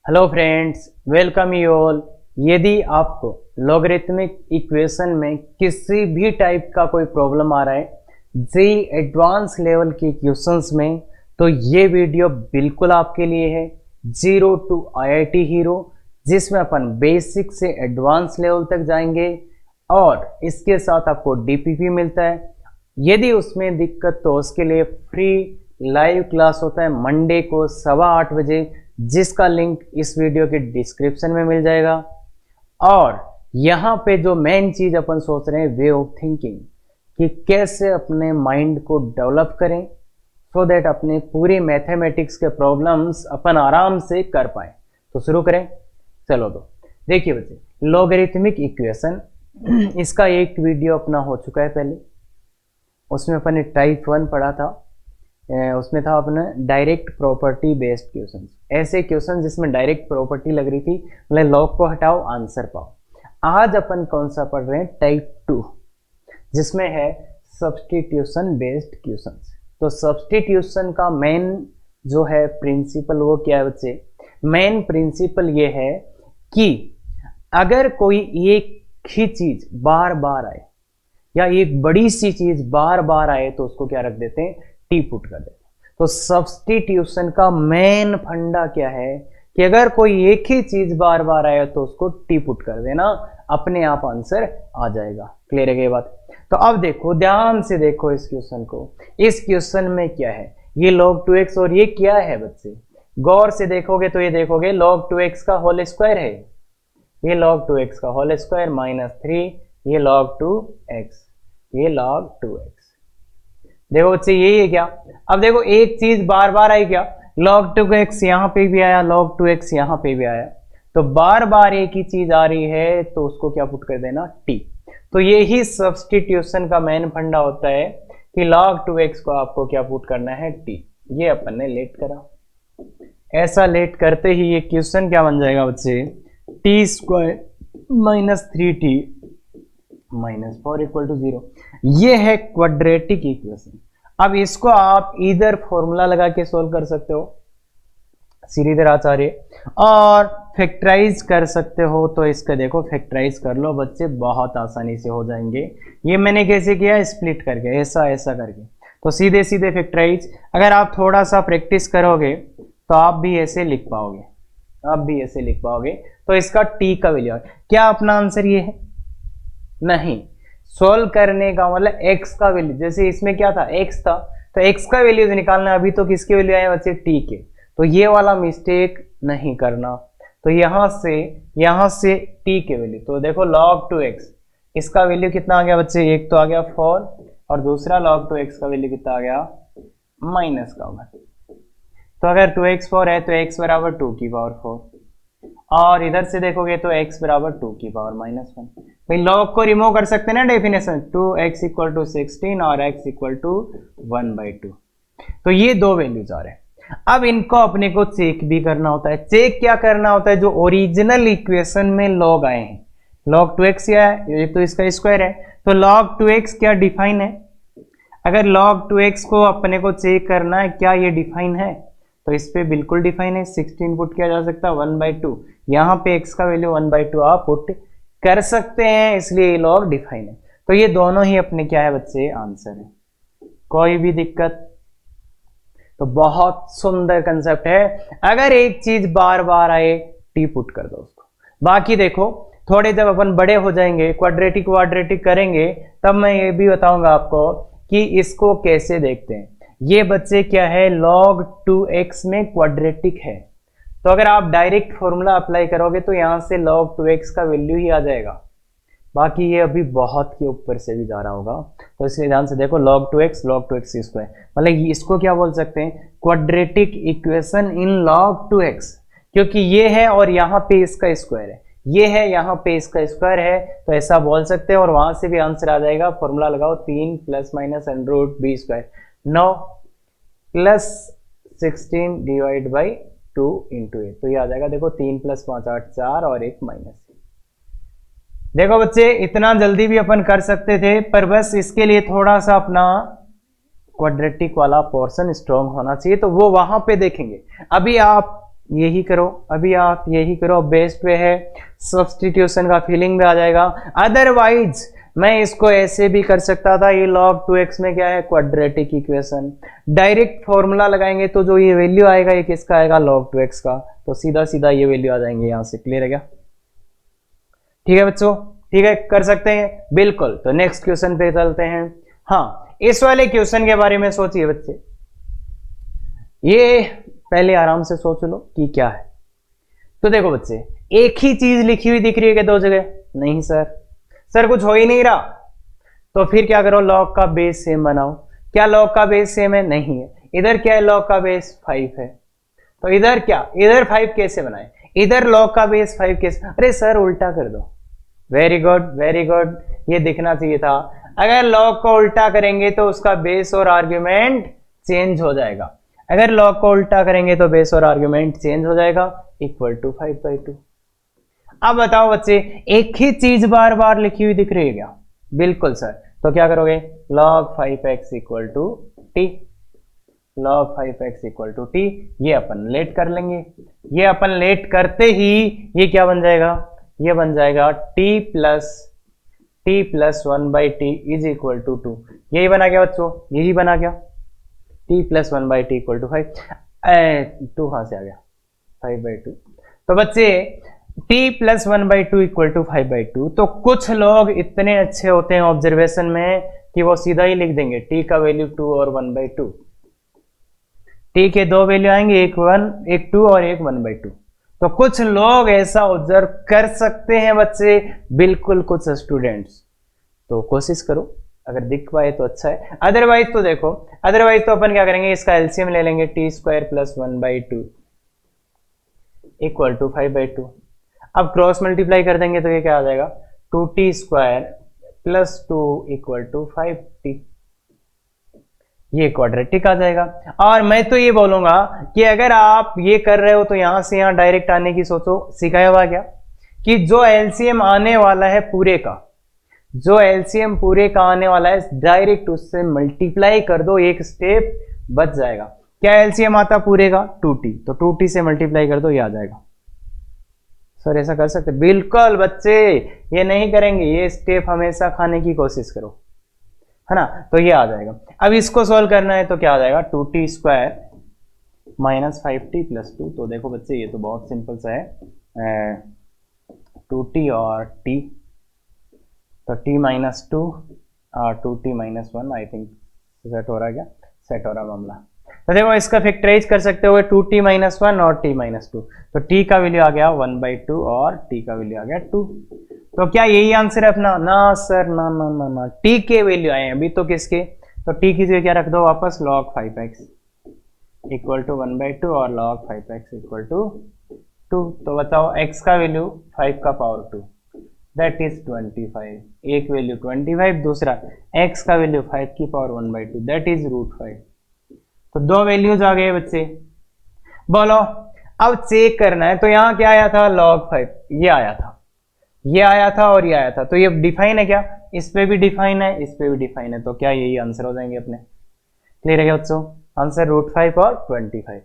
Hello friends, welcome you all. यदि आपको logarithmic equation में किसी भी टाइप का कोई प्रॉब्लम आ रहा है जेई एडवांस लेवल के क्वेश्चंस में, तो ये वीडियो बिल्कुल आपके लिए है। जीरो टू आईआईटी हीरो, जिसमें अपन बेसिक से एडवांस लेवल तक जाएंगे और इसके साथ आपको डीपीपी मिलता है। यदि उसमें दिक्कत तो उसके लिए फ्री लाइव क्लास होता है मंडे को 8:15 बजे, जिसका लिंक इस वीडियो के डिस्क्रिप्शन में मिल जाएगा। और यहाँ पे जो मेन चीज अपन सोच रहे हैं, वे ऑफ थिंकिंग, कि कैसे अपने माइंड को डेवलप करें सो दैट अपने पूरी मैथमेटिक्स के प्रॉब्लम्स अपन आराम से कर पाए। तो शुरू करें, चलो। तो देखिए बच्चे, लॉगरिथमिक इक्वेशन इसका एक वीडियो अपना हो चुका है पहले। उसमें अपन ने टाइप 1 पढ़ा था। उसमें था अपना डायरेक्ट प्रॉपर्टी बेस्ड क्वेश्चन, ऐसे क्वेश्चन जिसमें डायरेक्ट प्रॉपर्टी लग रही थी, मतलब लॉग को हटाओ आंसर पाओ। आज अपन कौन सा पढ़ रहे हैं? टाइप 2, जिसमें है सब्स्टिट्यूशन बेस्ड क्वेश्चन। तो सब्स्टिट्यूशन का मेन जो है प्रिंसिपल, वो क्या है बच्चे? मेन प्रिंसिपल ये है कि अगर कोई एक ही चीज बार बार आए या एक बड़ी सी चीज बार बार आए तो उसको क्या रख देते हैं? टी पुट कर देते हैं। तो सब्स्टिट्यूशन का मेन फंडा क्या है कि अगर कोई एक ही चीज बार बार आए तो उसको टी पुट कर देना, अपने आप आंसर आ जाएगा। क्लियर है ये बात? तो अब देखो, ध्यान से देखो इस क्वेश्चन को। इस क्वेश्चन में क्या है? ये log 2x, और ये क्या है बच्चे? गौर से देखोगे तो ये देखोगे log 2x का होल स्क्वायर है। ये log 2x का होल स्क्वायर -3, ये log 2x, ये log 2x। देखो बच्चे, यही है क्या? अब देखो, एक चीज बार बार आई क्या? log 2x यहां पे भी आया, log 2x यहां पे भी आया। तो बार बार एक ही चीज आ रही है तो उसको क्या पुट कर देना? t। तो यही सब्स्टिट्यूशन का मेन फंडा होता है कि log 2x को आपको क्या पुट करना है? t। ये अपन ने लेट करा। ऐसा लेट करते ही ये क्वेश्चन क्या बन जाएगा बच्चे? t² -3t -4 = 0। ये है क्वाड्रेटिक इक्वेशन। अब इसको आप इधर फॉर्मूला लगा के सोल्व कर सकते हो, श्रीधर आचार्य, और फैक्टराइज कर सकते हो। तो इसका देखो, फैक्टराइज कर लो बच्चे, बहुत आसानी से हो जाएंगे। ये मैंने कैसे किया? स्प्लिट करके, ऐसा ऐसा करके। तो सीधे सीधे फैक्टराइज। अगर आप थोड़ा सा प्रैक्टिस करोगे तो आप भी ऐसे लिख पाओगे, आप भी ऐसे लिख पाओगे। तो इसका टी का वैल्यू क्या? अपना आंसर ये है? नहीं, सोल्व करने का मतलब x का वैल्यू। जैसे इसमें क्या था? x था, तो x का वैल्यू निकालना। अभी तो किसके वैल्यू आए बच्चे? t के। तो ये वाला मिस्टेक नहीं करना। तो यहां से t के वैल्यू, तो देखो log 2x, इसका वैल्यू कितना आ गया बच्चे? एक तो आ गया 4, और दूसरा log 2x का वैल्यू कितना आ गया? माइनस का होगा। तो अगर 2x 4 है तो x बराबर 2⁴, और इधर से देखोगे तो x बराबर 2⁻⁻1। भाई लॉग को रिमूव कर सकते हैं ना डेफिनेशन, 2x = 16 और x = 1/2। तो ये दो वैल्यूज आ रहे हैं। अब इनको अपने को चेक भी करना होता है। चेक क्या करना होता है? जो ओरिजिनल इक्वेशन में लॉग आए हैं, log 2x क्या है? ये तो इसका स्क्वायर है। तो log 2x क्या डिफाइन है? अगर log 2x को अपने को चेक करना है, क्या ये डिफाइन है? तो इस पे बिल्कुल डिफाइन है। 16 पुट किया जा सकता है, 1/2। यहाँ पे x का वैल्यू 1/2 आप पुट कर सकते हैं, इसलिए लॉग डिफाइन है। तो ये दोनों ही अपने क्या है बच्चे? आंसर है। कोई भी दिक्कत? तो बहुत सुंदर कंसेप्ट है। अगर एक चीज बार बार आए, टी पुट कर दो उसको। बाकी देखो, थोड़े जब अपन बड़े हो जाएंगे, क्वाड्रेटिक करेंगे, तब मैं ये भी बताऊंगा आपको कि इसको कैसे देखते हैं। ये बच्चे क्या है? log 2x में क्वाड्रेटिक है। तो अगर आप डायरेक्ट फॉर्मूला अप्लाई करोगे तो यहां से log 2x का वैल्यू ही आ जाएगा। बाकी ये अभी बहुत के ऊपर से भी जा रहा होगा, तो इसलिए ध्यान से देखो। log 2x स्क्वायर, मतलब इसको क्या बोल सकते हैं? Quadratic equation in log 2x, क्योंकि ये है और यहाँ पे इसका स्क्वायर है, ये है यहाँ पे इसका स्क्वायर है, तो ऐसा बोल सकते हैं। और वहां से भी आंसर आ जाएगा। फॉर्मूला लगाओ, 3 ± √b², 9 + 16 / 2 × 8। तो ये आ जाएगा, देखो 3 + 5 = 8, 4 और 1 माइनस। देखो बच्चे, इतना जल्दी भी अपन कर सकते थे, पर बस इसके लिए थोड़ा सा अपना क्वाड्रेटिक वाला पोर्शन स्ट्रॉन्ग होना चाहिए, तो वो वहां पे देखेंगे। अभी आप यही करो, अभी आप यही करो, बेस्ट वे है, सब्स्टिट्यूशन का फीलिंग भी आ जाएगा। अदरवाइज मैं इसको ऐसे भी कर सकता था, ये log 2x में क्या है, क्वाड्रेटिक इक्वेशन, डायरेक्ट फॉर्मूला लगाएंगे तो जो ये वैल्यू आएगा ये किसका आएगा, log 2x का, तो सीधा सीधा ये वैल्यू आ जाएंगे यहां से। क्लियर है क्या? ठीक है बच्चों, ठीक है, कर सकते हैं बिल्कुल। तो नेक्स्ट क्वेश्चन पे चलते हैं। हाँ, इस वाले क्वेश्चन के बारे में सोचिए बच्चे, ये पहले आराम से सोच लो कि क्या है। तो देखो बच्चे, एक ही चीज लिखी हुई दिख रही है कि दो जगह? नहीं सर कुछ हो ही नहीं रहा। तो फिर क्या करो, लॉग का बेस सेम बनाओ। क्या लॉग का बेस सेम है? नहीं है। इधर क्या है, लॉग का बेस 5 है, तो इधर क्या, इधर 5 कैसे बनाए, इधर लॉग का बेस 5 कैसे? अरे सर उल्टा कर दो। वेरी गुड वेरी गुड, ये दिखना चाहिए था। अगर लॉग को उल्टा करेंगे तो उसका बेस और आर्ग्यूमेंट चेंज हो जाएगा। अगर लॉग को उल्टा करेंगे तो बेस और आर्ग्यूमेंट चेंज हो जाएगा, इक्वल टू 5/2। अब बताओ बच्चे, एक ही चीज बार बार लिखी हुई दिख रही है क्या? बिल्कुल सर। तो क्या करोगे, log 5x equal to t, log 5x equal to t, ये अपन लेट कर लेंगे। ये अपन लेट करते ही ये क्या बन जाएगा, ये बन जाएगा t plus 1/t is equal to 2। यही बना गया बच्चों, यही बना गया, t plus 1/t equal to 5। 2 कहां से आ गया, 5/2। तो बच्चे t प्लस 1/2 इक्वल टू 5/2। तो कुछ लोग इतने अच्छे होते हैं ऑब्जर्वेशन में कि वो सीधा ही लिख देंगे t का वैल्यू 2 और 1/2। t के दो वैल्यू आएंगे, एक 1 एक 2 और एक 1/2। तो कुछ लोग ऐसा ऑब्जर्व कर सकते हैं बच्चे, बिल्कुल कुछ स्टूडेंट्स। तो कोशिश करो, अगर दिख पाए तो अच्छा है, अदरवाइज तो देखो, अदरवाइज तो अपन क्या करेंगे, इसका एलसीएम ले लेंगे, t² प्लस 1/2 इक्वल टू 5/2। अब क्रॉस मल्टीप्लाई कर देंगे तो ये क्या आ जाएगा, 2t² plus 2 equal to 5t, ये क्वाड्रेटिक आ जाएगा। और मैं तो ये बोलूंगा कि अगर आप ये कर रहे हो तो यहां से यहां डायरेक्ट आने की सोचो। सिखाया हुआ क्या कि जो एलसीएम आने वाला है पूरे का, जो एलसीएम पूरे का आने वाला है, डायरेक्ट उससे मल्टीप्लाई कर दो, एक स्टेप बच जाएगा। क्या एलसीएम आता पूरे का, 2t, तो 2t से मल्टीप्लाई कर दो, ये आ जाएगा। सर ऐसा कर सकते? बिल्कुल बच्चे, ये नहीं करेंगे, ये स्टेप हमेशा खाने की कोशिश करो, है ना। तो ये आ जाएगा। अब इसको सॉल्व करना है तो क्या आ जाएगा, 2t² माइनस 5t प्लस 2। तो देखो बच्चे, ये तो बहुत सिंपल सा है, 2t और t, तो t माइनस 2 और 2t minus 1, I think set हो रहा है क्या, सेट हो रहा मामला। तो देखो इसका फैक्टराइज कर सकते हो, 2t माइनस 1 और t माइनस 2, तो t का वैल्यू आ गया 1/2 और t का वैल्यू आ गया 2। तो क्या यही आंसर है अपना? ना सर, ना ना ना ना, t के वैल्यू आए अभी तो किसके, तो t की जगह क्या रख दो वापस, log 5x इक्वल टू 1/2 और log 5x इक्वल टू 2। तो बताओ x का वैल्यू 5 का पावर 2, दैट इज 25। एक वैल्यू 25, दूसरा x का वैल्यू 5 की पावर 1/2, दैट इज √5। तो दो वैल्यूज आ गए बच्चे। बोलो अब चेक करना है, तो यहाँ क्या आया था, log 5, ये आया था, ये आया था और ये आया था। तो ये डिफाइन है क्या, इस पे भी डिफाइन है, इस पे भी डिफाइन है, तो क्या यही आंसर हो जाएंगे अपने। क्लियर है क्या बच्चों, आंसर √5 और 25।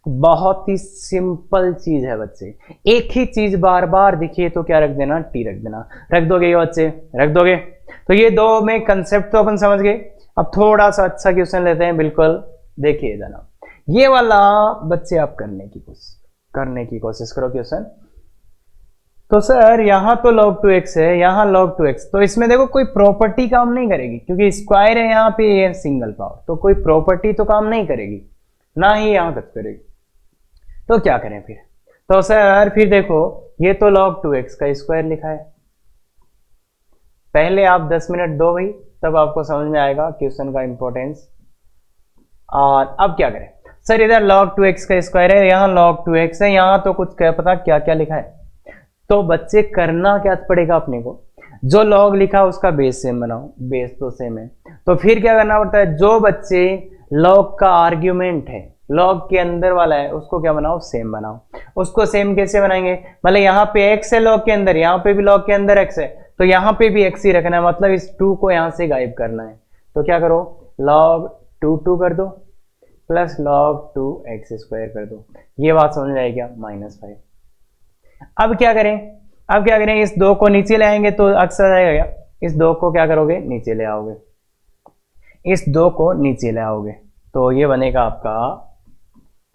तो बहुत ही सिंपल चीज है बच्चे, एक ही चीज बार बार दिखिए तो क्या रख देना, टी रख देना। रख दोगे ये बच्चे, रख दोगे। तो ये दो में कंसेप्ट तो अपन समझ गए। अब थोड़ा सा अच्छा क्वेश्चन लेते हैं, बिल्कुल देखिए जनाब, ये वाला बच्चे आप करने की कोशिश करो क्वेश्चन। तो सर यहाँ तो log 2x है, यहाँ log 2x, तो इसमें देखो कोई प्रॉपर्टी काम नहीं करेगी, क्योंकि स्क्वायर है यहाँ पे, ये सिंगल पावर, तो कोई प्रॉपर्टी तो काम नहीं करेगी, ना ही यहाँ तक करेगी। तो क्या करें फिर, तो सर फिर देखो ये तो log 2x का स्क्वायर लिखा है। पहले आप 10 मिनट दो भाई, तब आपको समझ में आएगा क्वेश्चन का इंपॉर्टेंस। और अब क्या करें, सर इधर log 2x का स्क्वायर है, यहाँ log 2x है, यहाँ तो कुछ क्या पता क्या क्या लिखा है। तो बच्चे करना क्या पड़ेगा अपने को, जो log लिखा उसका बेस सेम बनाओ, बेस तो सेम है। तो फिर क्या करना पड़ता है, जो बच्चे log का आर्ग्यूमेंट है, log के अंदर वाला है, उसको क्या बनाओ, सेम बनाओ। उसको सेम कैसे बनाएंगे, मतलब यहाँ पे x है log के अंदर, यहाँ पे भी log के अंदर x है, तो यहाँ पे भी x ही रखना है, मतलब इस 2 को यहाँ से गायब करना है। तो क्या करो, log 2 कर दो, प्लस log 2x² कर दो। ये बात समझ में आई क्या? -5। अब क्या करें? अब क्या करें? इस 2 को नीचे ले आएंगे तो अक्स आ जाएगा क्या? इस 2 को क्या करोगे? नीचे ले आओगे। इस 2 को नीचे ले आओगे तो ये बनेगा आपका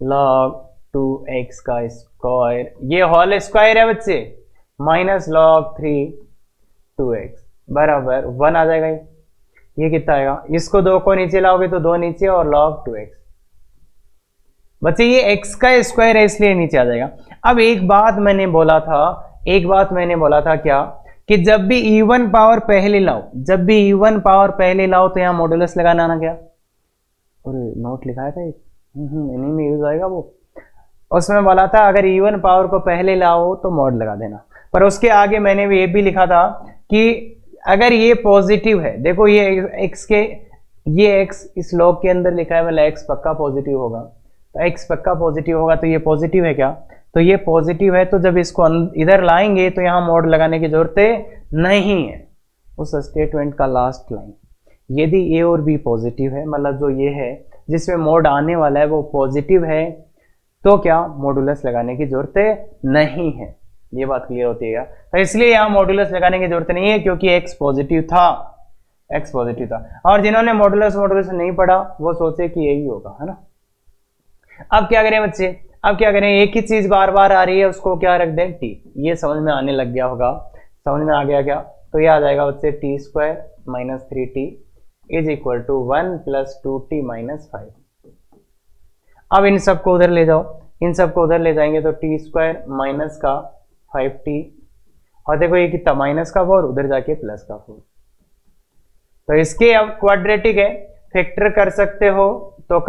log 2x का स्क्वायर, ये होल स्क्वायर है बच्चे, माइनस log 3 2x बराबर 1 आ जाएगा। ये कितना आएगा? इसको 2 को नीचे लाओगे तो 2 नीचे और log 2x। बच्चे ये x का स्क्वायर है इसलिए नीचे आ जाएगा। अब एक बात मैंने बोला था क्या, कि जब भी इवन पावर पहले लाओ, तो यहां मॉडुलस लगाना ना क्या? अरे नोट लिखाया था एक, इन्हीं में यूज आएगा वो। उसमें बोला था अगर इवन पावर को पहले लाओ तो मॉड लगा देना, पर उसके आगे मैंने ये भी लिखा था कि अगर ये पॉजिटिव है, देखो ये x के, ये x इस लॉग के अंदर लिखा है, मतलब x पक्का पॉजिटिव होगा, तो x पक्का पॉजिटिव होगा तो ये पॉजिटिव है क्या? तो ये पॉजिटिव है, तो जब इसको इधर लाएंगे तो यहां मॉड लगाने की जरूरत नहीं है। उस स्टेटमेंट का लास्ट लाइन, यदि a और b पॉजिटिव है, मतलब जो ये है जिसमें मॉड आने वाला है वो पॉजिटिव है, तो क्या मॉडुलस लगाने की जरूरत नहीं है। ये बात क्लियर होती है। तो इसलिए यहां मॉडुलस लगाने की जरूरत नहीं है क्योंकि x पॉजिटिव था, और जिन्होंने मॉडुलस नहीं पढ़ा वो सोचे कि यही होगा, है ना। अब क्या करें बच्चे? अब क्या करें? एक ही चीज बार बार आ रही है, उसको क्या रख दें? t। ये समझ में आने लग गया होगा, समझ में आ गया क्या? तो ये आ जाएगा बच्चे t² - 3t is equal to 1 + 2t - 5। अब इन सबको उधर ले जाओ, इन सबको उधर ले जाएंगे तो t² माइनस का 5t, और देखो ये कितना माइनस का 4, उधर जाके प्लस का 4। तो इसके अब क्वाड्रेटिक है, फैक्टर कर सकते हो तो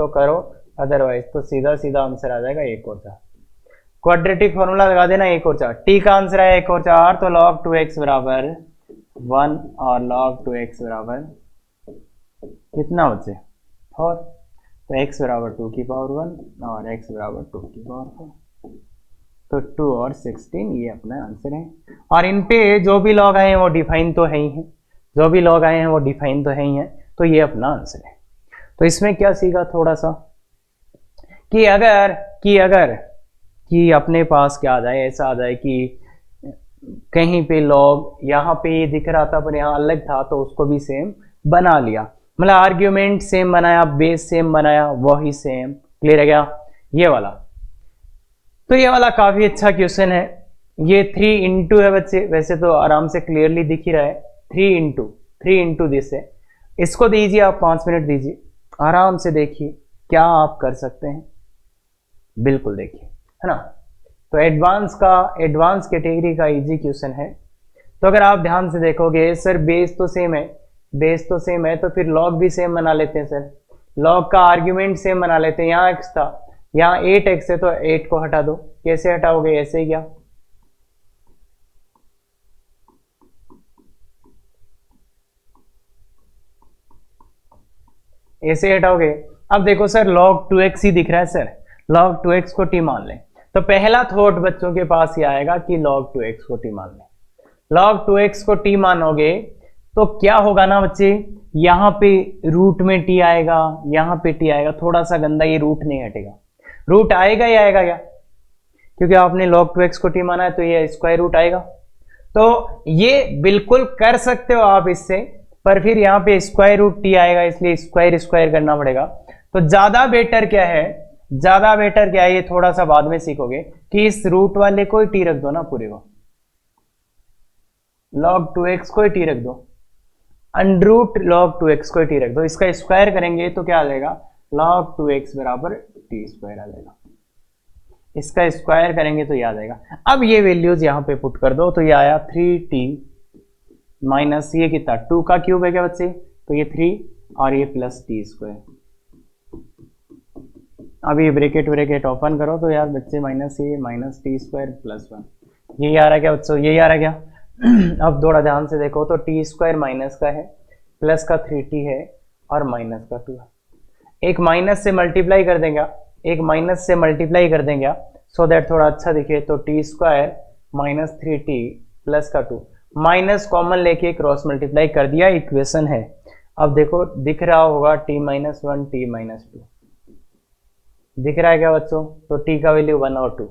करो, अदरवाइज तो सीधा सीधा आंसर आ जाएगा 1 और 4। क्वाड्रेटिक फॉर्मूला लगा देना 1 और 4। टी का आंसर है 1 और 4, तो log 2x बराबर 1 और log 2x बराबर कितना बच्चे? 4। तो x बराबर 2 की पावर 1 और x बराबर 2 की पावर 4, तो 2 और 16 ये अपना आंसर है। और इन पे जो भी लॉग आए हैं वो डिफाइन तो है ही हैं, तो ये अपना आंसर है। तो इसमें क्या सीखा थोड़ा सा, कि अगर अपने पास क्या आ जाए, ऐसा आ जाए कि कहीं पे लॉग यहाँ पे ये दिख रहा था पर यहाँ अलग था, तो उसको भी सेम बना लिया, मतलब आर्ग्यूमेंट सेम बनाया, बेस सेम बनाया, वही सेम। क्लियर है क्या? ये वाला, तो ये वाला काफी अच्छा क्वेश्चन है। ये 3 इंटू है बच्चे, वैसे तो आराम से क्लियरली दिख ही रहा है, 3 इंटू दिस है। इसको दीजिए आप 5 मिनट दीजिए, आराम से देखिए क्या आप कर सकते हैं, बिल्कुल देखिए, है ना। तो एडवांस कैटेगरी का इजी क्वेश्चन है। तो अगर आप ध्यान से देखोगे, सर बेस तो सेम है, तो फिर लॉग भी सेम बना लेते हैं सर, लॉग का आर्ग्यूमेंट सेम बना लेते हैं। यहाँ x था, यहाँ 8x है, तो 8 को हटा दो। कैसे हटाओगे? ऐसे ही क्या? ऐसे हटाओगे। अब देखो सर log 2x ही दिख रहा है सर, log 2x को t मान लें, तो पहला थॉट बच्चों के पास ये आएगा कि log 2x को t मान लें। log 2x को t मानोगे तो क्या होगा ना बच्चे, यहाँ पे रूट में t आएगा, यहाँ पे t आएगा, थोड़ा सा गंदा, ये रूट नहीं हटेगा, रूट आएगा ही आएगा क्या? क्योंकि आपने log 2x को t माना है तो ये स्क्वायर रूट आएगा। तो ये बिल्कुल कर सकते हो आप इससे, पर फिर यहाँ पे स्क्वायर रूट t आएगा, इसलिए स्क्वायर करना पड़ेगा। तो ज्यादा बेटर क्या है, ये थोड़ा सा बाद में सीखोगे, कि इस रूट वाले को ही t रख दो ना, पूरे को log 2x को ही t रख दो, अंडरूट log 2x को ही t रख दो, इसका स्क्वायर करेंगे तो क्या आ जाएगा? log 2x बराबर t² आ जाएगा। इसका स्क्वायर करेंगे तो ये आ जाएगा। अब ये वैल्यूज यहाँ पे पुट कर दो, तो ये आया 3t माइनस ये कितना, 2 का क्यूब है क्या बच्चे, तो ये 3 और ये प्लस t²। अब ये ब्रैकेट ओपन करो तो यार बच्चे माइनस t² प्लस 1, यही आ रहा है क्या बच्चों? यही आ रहा है क्या? अब थोड़ा ध्यान से देखो तो t² माइनस का है, प्लस का 3t है और माइनस का 2 है। एक माइनस से मल्टीप्लाई कर देंगे, सो दैट थोड़ा अच्छा दिखे। तो t² माइनस 3t प्लस का 2, माइनस कॉमन लेके क्रॉस मल्टीप्लाई कर दिया, इक्वेशन है। अब देखो दिख रहा होगा t-1 t-2 दिख रहा है क्या बच्चों? तो t का वैल्यू 1 और 2।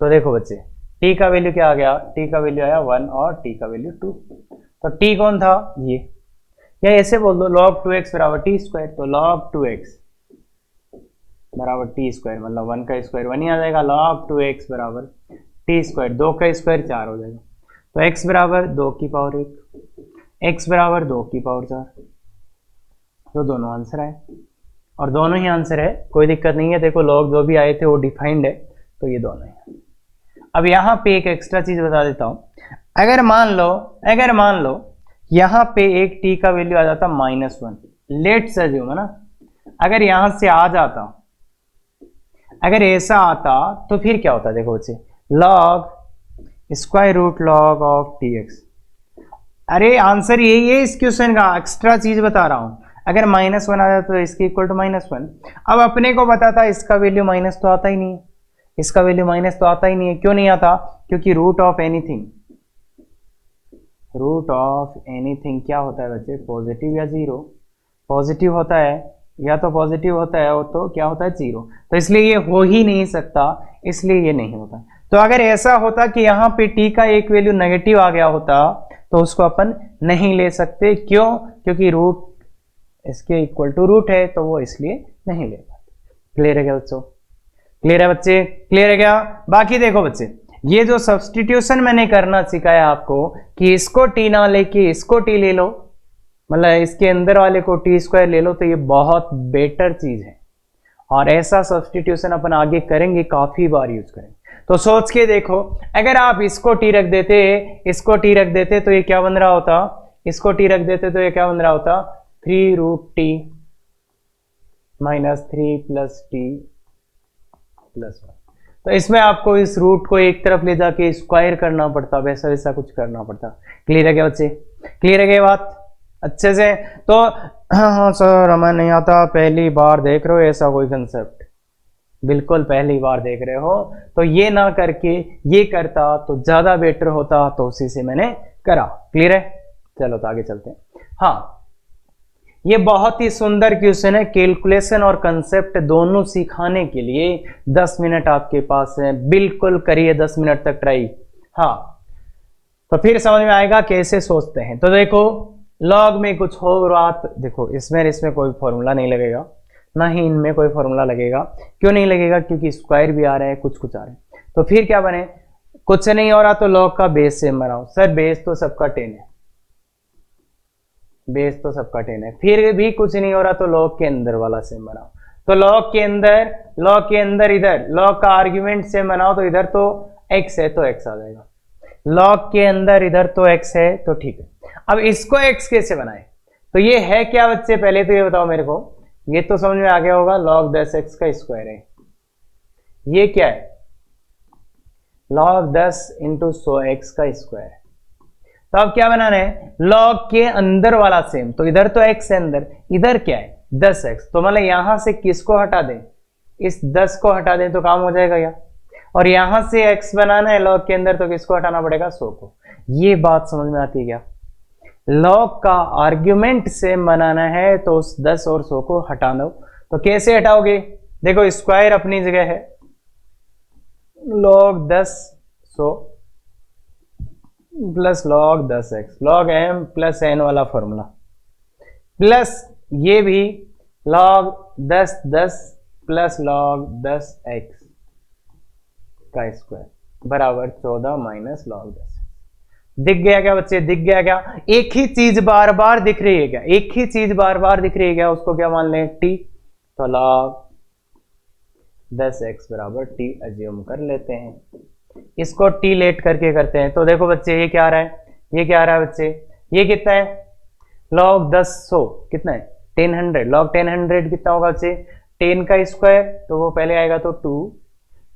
तो देखो बच्चे t का वैल्यू क्या आ गया? t का वैल्यू आया 1 और t का वैल्यू 2। तो t कौन था? ये। या ऐसे बोल दो log 2x बराबर टी स्क्वायर। तो log 2x बराबर टी स्क्वायर, मतलब 1 का स्क्वायर 1 ही आ जाएगा। log 2x बराबर टी स्क्वायर, 2 का स्क्वायर 4 हो जाएगा। तो x बराबर 2 की पावर 1, x बराबर 2 की पावर 4। तो दोनों आंसर आए और दोनों ही आंसर है, कोई दिक्कत नहीं है। देखो लॉग जो भी आए थे वो डिफाइंड है, तो ये दोनों है। अब यहाँ पे एक एक्स्ट्रा चीज बता देता हूं। अगर मान लो यहाँ पे एक t का वैल्यू आ जाता -1, लेट्स अज्यूम है ना, अगर यहां से आ जाता, अगर ऐसा आता तो फिर क्या होता? देखो बच्चे log square root log of tx। अरे आंसर यही है इस क्वेश्चन का, एक्स्ट्रा चीज बता रहा हूं। अगर -1 आ जाता तो इसके इक्वल टू -1। अब अपने को पता था इसका वैल्यू माइनस तो आता ही नहीं है, इसका वैल्यू माइनस तो आता ही नहीं है। क्यों नहीं आता? क्योंकि रूट ऑफ एनीथिंग क्या होता है बच्चे? पॉजिटिव या जीरो। पॉजिटिव होता है या तो पॉजिटिव होता है, तो क्या होता है? जीरो। तो इसलिए ये हो ही नहीं सकता, इसलिए ये नहीं होता। तो अगर ऐसा होता कि यहाँ पे t का एक वैल्यू नेगेटिव आ गया होता तो उसको अपन नहीं ले सकते। क्यों? क्योंकि रूट इसके इक्वल टू रूट है, तो वो इसलिए नहीं ले पाते। क्लियर है क्या बच्चों? क्लियर है बच्चे? क्लियर है क्या? बाकी देखो बच्चे, ये जो सब्स्टिट्यूशन मैंने करना सिखाया आपको कि इसको t ना लेके इसको t ले लो, मतलब इसके अंदर वाले को टी स्क्वायर ले लो, तो ये बहुत बेटर चीज है। और ऐसा सब्स्टिट्यूशन अपन आगे करेंगे, काफी बार यूज करेंगे। तो सोच के देखो, अगर आप इसको टी रख देते, इसको टी रख देते तो ये क्या बन रहा होता? इसको टी रख देते तो ये क्या बन रहा होता? 3√t - 3 + t + 1। तो इसमें आपको इस रूट को एक तरफ ले जाके स्क्वायर करना पड़ता, वैसा वैसा कुछ करना पड़ता। क्लियर है क्या बच्चे? क्लियर है क्या बात अच्छे से? तो हाँ सर हमें नहीं आता, पहली बार देख रहे हो ऐसा कोई कंसेप्ट? बिल्कुल पहली बार देख रहे हो, तो ये ना करके ये करता तो ज्यादा बेटर होता, तो उसी से मैंने करा। क्लियर है? चलो तो आगे चलते हैं। हाँ, ये बहुत ही सुंदर क्वेश्चन है, कैलकुलेशन और कंसेप्ट दोनों सिखाने के लिए 10 मिनट आपके पास है, बिल्कुल करिए 10 मिनट तक ट्राई। हाँ, तो फिर समझ में आएगा कैसे सोचते हैं। तो देखो लॉग में कुछ हो बात, देखो इसमें कोई फॉर्मूला नहीं लगेगा, ना ही इनमें कोई फॉर्मूला लगेगा। क्यों नहीं लगेगा? क्योंकि स्क्वायर भी आ रहा है, कुछ आ रहा है। तो फिर क्या बने? कुछ नहीं हो रहा तो लॉग का बेस सेम बनाओ। सर बेस तो सबका 10 है, बेस तो सबका 10 है, फिर भी कुछ नहीं हो रहा तो लॉग के अंदर वाला सेम बनाओ। तो लॉग के अंदर इधर लॉग का आर्ग्यूमेंट सेम बनाओ, तो इधर तो x है तो x आ जाएगा, लॉग के अंदर इधर तो x है, तो ठीक है। अब इसको x कैसे बनाए? तो ये है क्या बच्चे? पहले तो ये बताओ मेरे को, ये तो समझ में आ गया होगा, log 10x का स्क्वायर है। ये क्या है? log 10 × 100x का स्क्वायर। तो अब क्या बनाना है? लॉग के अंदर वाला सेम, तो इधर तो x है अंदर, इधर क्या है? 10x। तो मतलब यहां से किसको हटा दें? इस 10 को हटा दें तो काम हो जाएगा या? और यहां से x बनाना है लॉग के अंदर, तो किसको हटाना पड़ेगा? 100 को। ये बात समझ में आती है क्या? लॉग का आर्ग्यूमेंट सेम बनाना है तो उस 10 और 100 को हटा दो। तो कैसे हटाओगे? देखो स्क्वायर अपनी जगह है, log 10 100 plus log 10x, log m plus n वाला फॉर्मूला, प्लस ये भी log 10 10 प्लस log 10x का स्क्वायर बराबर 14 - log 10। दिख गया क्या बच्चे? दिख गया क्या? एक ही चीज बार बार दिख रही है क्या? एक ही चीज बार बार दिख रही है क्या? उसको क्या मान लें? t। तो log 10x बराबर t अज्यूम कर लेते हैं, इसको t लेट करके करते हैं। तो देखो बच्चे ये क्या आ रहा है? ये क्या आ रहा है बच्चे? ये कितना है? log 10 100 कितना है? 1000। log 1000 कितना होगा बच्चे? 10 का स्क्वायर, तो वो पहले आएगा तो 2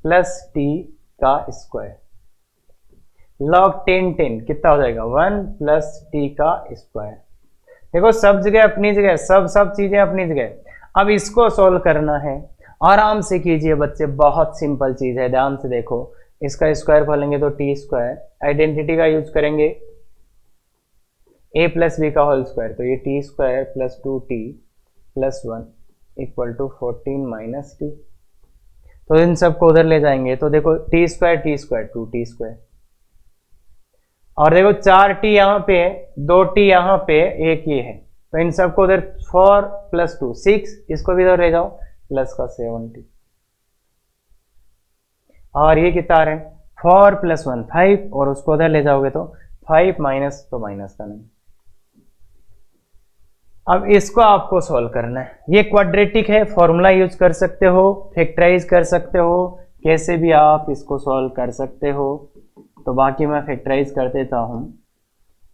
प्लस t का स्क्वायर। log 10 कितना हो जाएगा? 1 प्लस t का स्क्वायर। देखो सब जगह अपनी जगह, सब चीजें अपनी जगह। अब इसको सोल्व करना है, आराम से कीजिए बच्चे, बहुत सिंपल चीज है। ध्यान से देखो, इसका स्क्वायर खोलेंगे तो टी स्क्वायर, आइडेंटिटी का यूज करेंगे a प्लस बी का होल स्क्वायर, तो ये t square plus 2t plus 1 equal to 14 minus t. तो इन सबको उधर ले जाएंगे तो देखो टी स्क्वायर 2t स्क्वायर, और देखो 4t यहाँ पे है, 2t यहाँ पे, एक ये है, तो इन सबको उधर 4 प्लस 2 6, इसको भी उधर ले जाओ प्लस का 7t, और ये कितना आ रहा है 4 प्लस 1 5, और उसको उधर ले जाओगे तो 5 माइनस, तो माइनस का नहीं। अब इसको आपको सॉल्व करना है, ये क्वाड्रेटिक है, फॉर्मूला यूज कर सकते हो, फैक्टराइज कर सकते हो, कैसे भी आप इसको सॉल्व कर सकते हो। तो बाकी मैं फैक्टराइज कर देता हूँ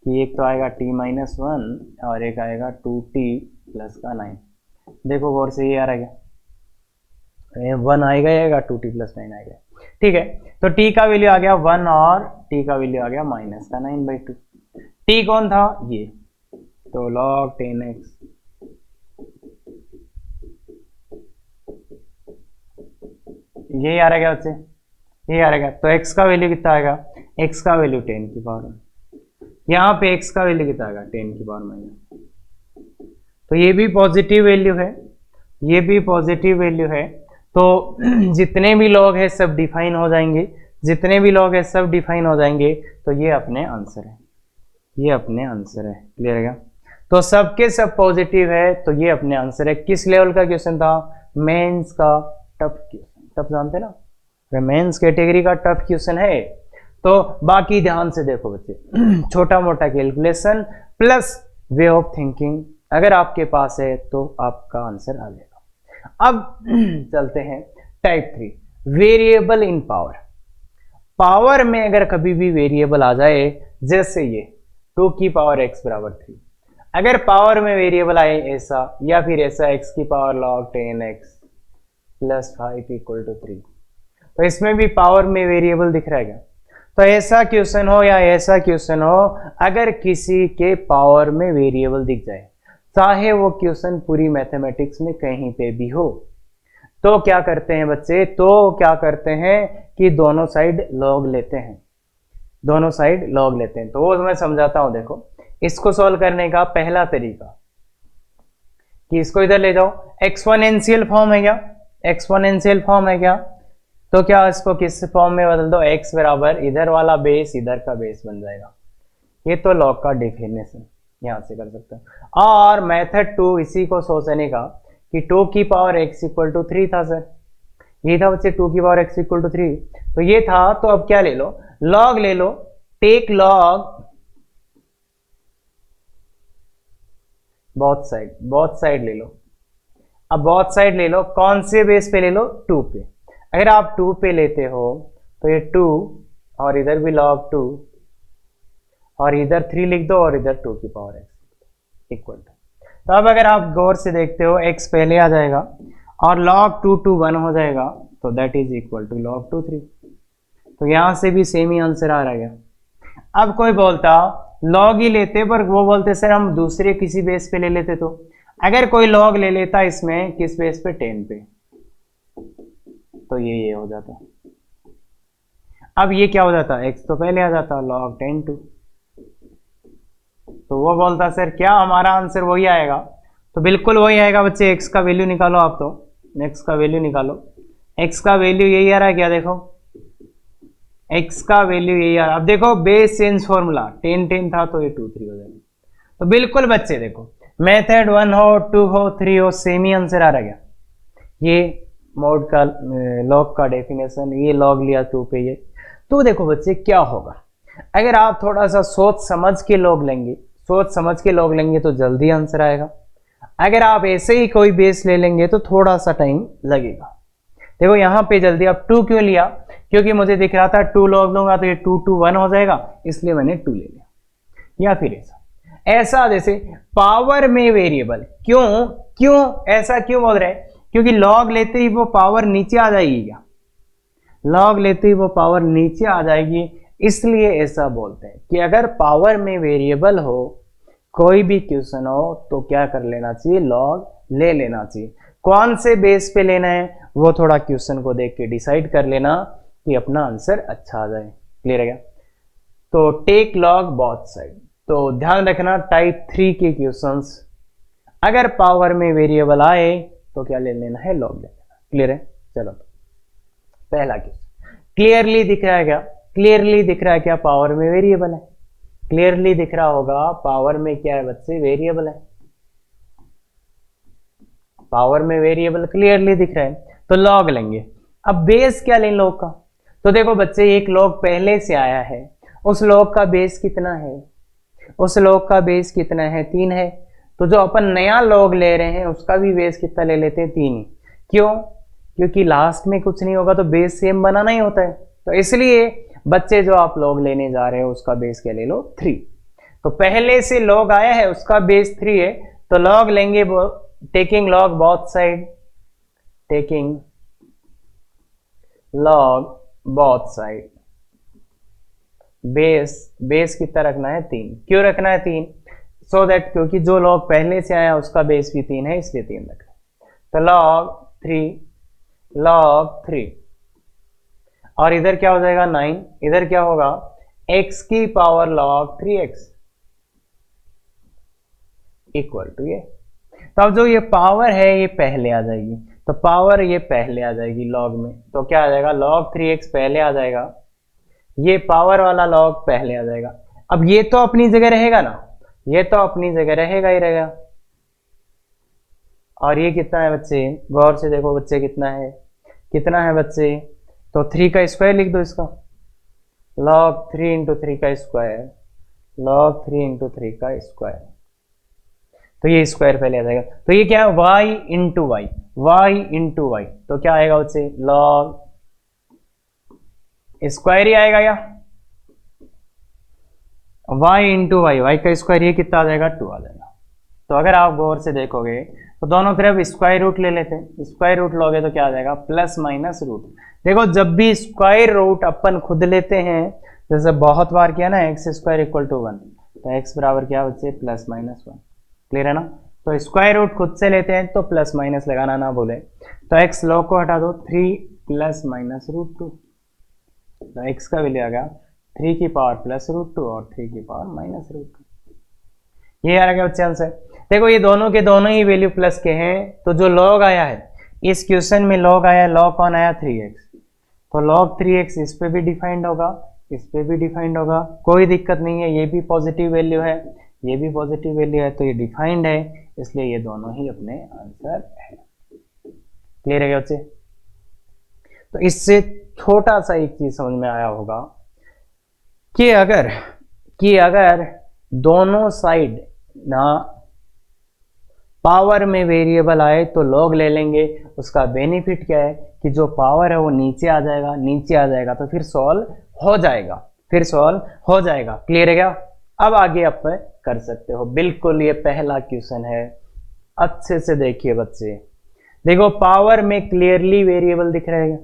कि एक तो आएगा t माइनस 1 और एक आएगा 2t प्लस का 9। देखो गौर से ये आ रहा है 1 आएगा 2t प्लस 9 आएगा, ठीक है। तो t का वैल्यू आ गया 1 और t का वैल्यू आ गया माइनस का 9/2। t कौन था ये, तो log 10x ये आ रहा है बच्चे, ये आ रहा है। तो x का वैल्यू कितना आएगा, x का वैल्यू 10 की पावर, यहाँ पे x का वैल्यू कितना आएगा 10 की पावर माइनस। तो ये भी पॉजिटिव वैल्यू है, ये भी पॉजिटिव वैल्यू है। तो जितने भी लॉग है सब डिफाइन हो जाएंगे, जितने भी लॉग है सब डिफाइन हो जाएंगे। तो ये अपने आंसर है, ये अपने आंसर है, क्लियर है क्या। तो सबके सब पॉजिटिव है, तो ये अपने आंसर है। किस लेवल का क्वेश्चन था, मेंस का टफ क्वेश्चन, टफ जानते ना, मेंस कैटेगरी का टफ क्वेश्चन है। तो बाकी ध्यान से देखो बच्चे, छोटा मोटा calculation plus way of thinking अगर आपके पास है तो आपका आंसर आ जाएगा। अब चलते हैं type 3, variable in power. Power में अगर कभी भी वेरिएबल आ जाए, जैसे ये 2 की पावर x बराबर 3, अगर पावर में वेरिएबल आए ऐसा, या फिर ऐसा x की power log 10x plus 5 equal to 3, तो इसमें भी पावर में वेरिएबल दिख रहा है क्या। तो ऐसा क्वेश्चन हो या ऐसा क्वेश्चन हो, अगर किसी के पावर में वेरिएबल दिख जाए, चाहे वो क्वेश्चन पूरी मैथमेटिक्स में कहीं पे भी हो, तो क्या करते हैं बच्चे, तो क्या करते हैं कि दोनों साइड लॉग लेते हैं, दोनों साइड लॉग लेते हैं। तो वो मैं समझाता हूं। देखो इसको सॉल्व करने का पहला तरीका कि इसको इधर ले जाओ, एक्सपोनेंशियल फॉर्म है क्या, एक्सपोनेंशियल फॉर्म है क्या, तो क्या इसको किस फॉर्म में बदल दो, x बराबर इधर वाला बेस इधर का बेस बन जाएगा। ये तो लॉग का डेफिनेशन यहां से कर सकते हैं। और मेथड 2 इसी को सोचने का कि 2 की पावर x इक्वल टू 3 था सर, ये था बच्चे 2 की पावर x इक्वल टू 3, तो ये था। तो अब क्या ले लो, लॉग ले लो, टेक लॉग बोथ साइड ले लो। अब बोथ साइड ले लो, कौन से बेस पे ले लो, 2 पे। अगर आप 2 पे लेते हो तो ये 2 और इधर भी log 2 और इधर 3 लिख दो और इधर 2 की पावर x इक्वल टू। तो अब अगर आप गौर से देखते हो x पहले आ जाएगा और log 2 to 1 हो जाएगा, तो that is equal to log 2 3। तो यहां से भी सेम ही आंसर आ रहा है। अब कोई बोलता log ही लेते, पर वो बोलते सर हम दूसरे किसी बेस पे ले लेते। तो अगर कोई log ले लेता इसमें किस बेस पे, 10 पे, तो ये हो जाता। अब ये क्या हो जाता, x तो पहले आ जाता log 10 2, तो वो बोलता सर क्या हमारा आंसर वही आएगा, तो बिल्कुल वही आएगा बच्चे। x का वैल्यू निकालो आप, तो x का वैल्यू निकालो, x का वैल्यू यही आ रहा है क्या, देखो x का वैल्यू यही आ रहा है। अब देखो बेस चेंज फॉर्मूला 10 10 था तो ये 2 3 हो जाएगा। तो बिल्कुल बच्चे देखो मेथड 1 हो 2 हो 3 हो सेम ही आंसर आ रहा है क्या। ये मोड का लॉग का डेफिनेशन, ये लॉग लिया 2 पे ये। तो देखो बच्चे क्या होगा, अगर आप थोड़ा सा सोच समझ के लॉग लेंगे, सोच समझ के लॉग लेंगे तो जल्दी आंसर आएगा। अगर आप ऐसे ही कोई बेस ले लेंगे तो थोड़ा सा टाइम लगेगा। देखो यहाँ पे जल्दी, अब 2 क्यों लिया, क्योंकि मुझे दिख रहा था 2 लॉग लूंगा तो ये 2 to 1 हो जाएगा, इसलिए मैंने 2 ले लिया। या फिर ऐसा जैसे पावर में वेरिएबल, क्यों ऐसा क्यों बोल रहे हैं, क्योंकि लॉग लेते ही वो पावर नीचे आ जाएगी क्या, लॉग लेते ही वो पावर नीचे आ जाएगी, इसलिए ऐसा बोलते हैं कि अगर पावर में वेरिएबल हो, कोई भी क्वेश्चन हो, तो क्या कर लेना चाहिए, लॉग ले लेना चाहिए। कौन से बेस पे लेना है वो थोड़ा क्वेश्चन को देख के डिसाइड कर लेना कि अपना आंसर अच्छा आ जाए। क्लियर है क्या। तो टेक लॉग बोथ साइड, तो ध्यान रखना टाइप 3 के क्वेश्चंस अगर पावर में वेरिएबल आए तो क्या ले लेना है, लॉग ले लेना। क्लियर है? चलो पहला क्वेश्चन क्लियरली दिख रहा है क्या, क्लियरली दिख रहा है क्या पावर में वेरिएबल है, क्लियरली दिख रहा होगा पावर में क्या है बच्चे, वेरिएबल है। पावर में वेरिएबल क्लियरली दिख रहा है तो लॉग लेंगे। अब बेस क्या लें लॉग का, तो देखो बच्चे एक लॉग पहले से आया है, उस लॉग का बेस कितना है, उस लॉग का बेस कितना है, 3 है। तो जो अपन नया लॉग ले रहे हैं उसका भी बेस कितना ले लेते हैं, 3 ही। क्यों? क्योंकि लास्ट में कुछ नहीं होगा तो बेस सेम बनाना ही होता है। तो इसलिए बच्चे जो आप लॉग लेने जा रहे हो उसका बेस क्या ले लो, 3। तो पहले से लॉग आया है उसका बेस 3 है तो लॉग लेंगे, taking log both side, taking log both side. Base कितना रखना है, 3। क्यों रखना है 3? सो दैट क्योंकि जो लॉग पहले से आया उसका बेस भी 3 है इसलिए 3 रखना है। तो लॉग 3 और इधर क्या हो जाएगा 9, इधर क्या होगा x की power log 3x equal to ये। तो अब जो ये पावर है ये पहले आ जाएगी, तो पावर ये पहले आ जाएगी लॉग में, तो क्या आ जाएगा log 3x पहले आ जाएगा, ये पावर वाला लॉग पहले आ जाएगा। अब ये तो अपनी जगह रहेगा ना, ये तो अपनी जगह रहेगा ही रहेगा। और ये कितना है बच्चे, गौर से देखो बच्चे कितना है, कितना है बच्चे, तो 3 का स्क्वायर लिख दो इसका, log 3 इंटू 3 का स्क्वायर, log 3 इंटू 3 का स्क्वायर। तो ये स्क्वायर पहले आ जाएगा। तो ये क्या है, y into y, y into y, तो क्या आएगा बच्चे log स्क्वायर ही आएगा या y इंटू वाई, वाई का स्क्वायर ये कितना आ जाएगा 2 आ जाएगा। तो अगर आप गौर से देखोगे तो दोनों तरफ स्क्वायर रूट ले लेते हैं, स्क्वायर रूट लोगे तो क्या आ जाएगा प्लस माइनस रूट। देखो जब भी स्क्वायर रूट अपन खुद लेते हैं, जैसे बहुत बार किया ना एक्स स्क्वायर इक्वल टू 1, तो एक्स बराबर क्या बच्चे प्लस माइनस 1। क्लियर है ना? तो स्क्वायर रूट खुद से लेते हैं तो प्लस माइनस लगाना ना भूले। तो एक्स लॉग को हटा दो, 3 प्लस माइनस रूट 2, तो एक्स का वैल्यू आ गया 3 की पावर प्लस रूट 2 और 3 की पावर माइनस रूट 2। ये आ गया बच्चे आंसर। देखो ये दोनों के दोनों ही वैल्यू प्लस के हैं, तो जो लॉग आया है इस क्वेश्चन में लॉग आया, लॉग कौन आया 3x, तो log 3x इस पे भी डिफाइंड होगा, इस पे भी डिफाइंड होगा, कोई दिक्कत नहीं है। ये भी पॉजिटिव वैल्यू है, ये भी पॉजिटिव वैल्यू है, तो ये डिफाइंड है, इसलिए ये दोनों ही अपने आंसर है। क्लियर है क्या बच्चे? तो इससे छोटा सा एक चीज समझ में आया होगा कि अगर दोनों साइड ना पावर में वेरिएबल आए तो लॉग ले लेंगे। उसका बेनिफिट क्या है कि जो पावर है वो नीचे आ जाएगा, नीचे आ जाएगा तो फिर सॉल्व हो जाएगा, फिर सॉल्व हो जाएगा। क्लियर है क्या? अब आगे आप कर सकते हो। बिल्कुल ये पहला क्वेश्चन है, अच्छे से देखिए बच्चे। देखो पावर में क्लियरली वेरिएबल दिख रहा है,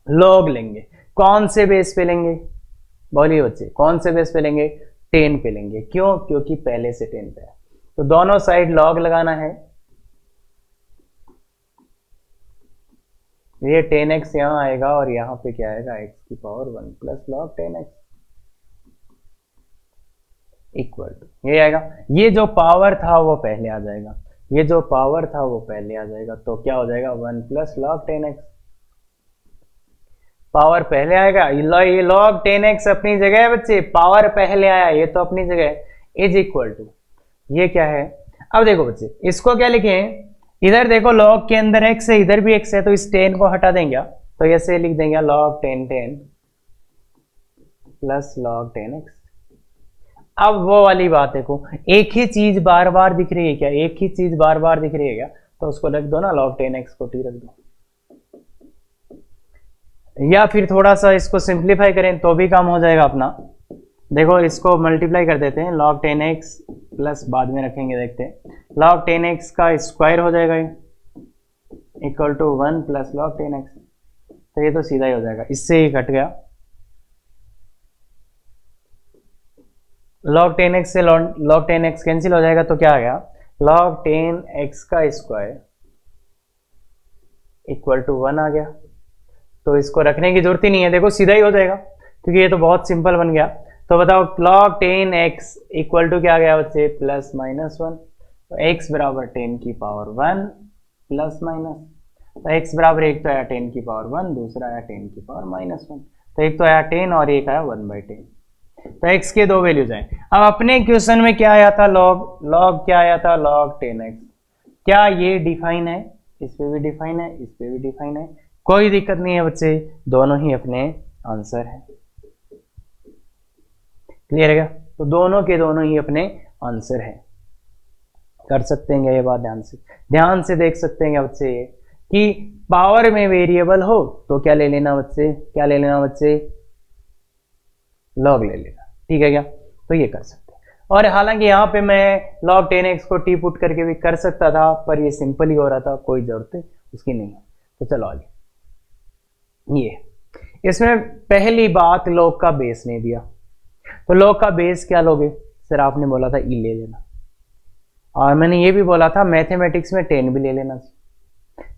लॉग लेंगे, कौन से बेस पे लेंगे, बोलिए बच्चे कौन से बेस पे लेंगे, 10 पे लेंगे। क्यों? क्योंकि पहले से 10 पे है, तो दोनों साइड लॉग लगाना है। ये 10x यहां आएगा और यहां पे क्या आएगा x की power 1 plus log 10x equal to ये आएगा। ये जो पावर था वो पहले आ जाएगा, ये जो पावर था वो पहले आ जाएगा, तो क्या हो जाएगा 1 प्लस लॉग 10x। पावर पहले आएगा, ये लॉग 10x अपनी जगह है बच्चे, पावर पहले आया ये तो अपनी जगह है, इज इक्वल टू ये क्या है। अब देखो बच्चे इसको क्या लिखें, इधर देखो लॉग के अंदर x है, इधर भी x है, तो इस 10 को हटा देंगे तो ऐसे लिख देंगे log 10 प्लस log 10x। अब वो वाली बात देखो, एक ही चीज बार बार दिख रही है क्या, एक ही चीज बार बार दिख रही है क्या, तो उसको रख दो ना log 10x को t रख दो। या फिर थोड़ा सा इसको सिंप्लीफाई करें तो भी काम हो जाएगा अपना। देखो इसको मल्टीप्लाई कर देते हैं, log 10x प्लस बाद में रखेंगे, देखते हैं log 10x का स्क्वायर हो जाएगा equal to 1 plus log 10x, तो ये तो सीधा ही हो जाएगा, इससे ही कट गया। log 10x से log 10x कैंसिल हो जाएगा, तो क्या आ गया log 10x का स्क्वायर इक्वल टू 1 आ गया। तो इसको रखने की जरूरत ही नहीं है, देखो सीधा ही हो जाएगा क्योंकि ये तो बहुत सिंपल बन गया। तो बताओ log 10x इक्वल टू क्या गया बच्चे, प्लस माइनस 1। तो x बराबर 10 की पावर 1 प्लस माइनस, तो x बराबर एक तो आया 10 की पावर 1, दूसरा आया 10 की पावर माइनस 1। तो एक तो आया 10 और एक आया 1/10। तो x के दो वैल्यूज आए। अब अपने क्वेश्चन में क्या आया था, log क्या आया था, log 10x। क्या ये डिफाइन है, इस पे भी डिफाइन है, इस पे भी डिफाइन है, कोई दिक्कत नहीं है बच्चे, दोनों ही अपने आंसर है। क्लियर है क्या? तो दोनों के दोनों ही अपने आंसर है। कर सकते हैं ये बात ध्यान से देख सकते हैं बच्चे कि पावर में वेरिएबल हो तो क्या ले लेना बच्चे, क्या ले लेना बच्चे, लॉग ले लेना। ठीक है क्या? तो ये कर सकते हैं। और हालांकि यहाँ पे मैं log 10x को टी पुट करके भी कर सकता था, पर ये सिंपल ही हो रहा था, कोई जरूरत उसकी नहीं है। तो चलो आगे। ये इसमें पहली बात log का बेस नहीं दिया, तो log का बेस क्या लोगे सर, आपने बोला था ई ले लेना, और मैंने ये भी बोला था मैथमेटिक्स में 10 भी ले लेना।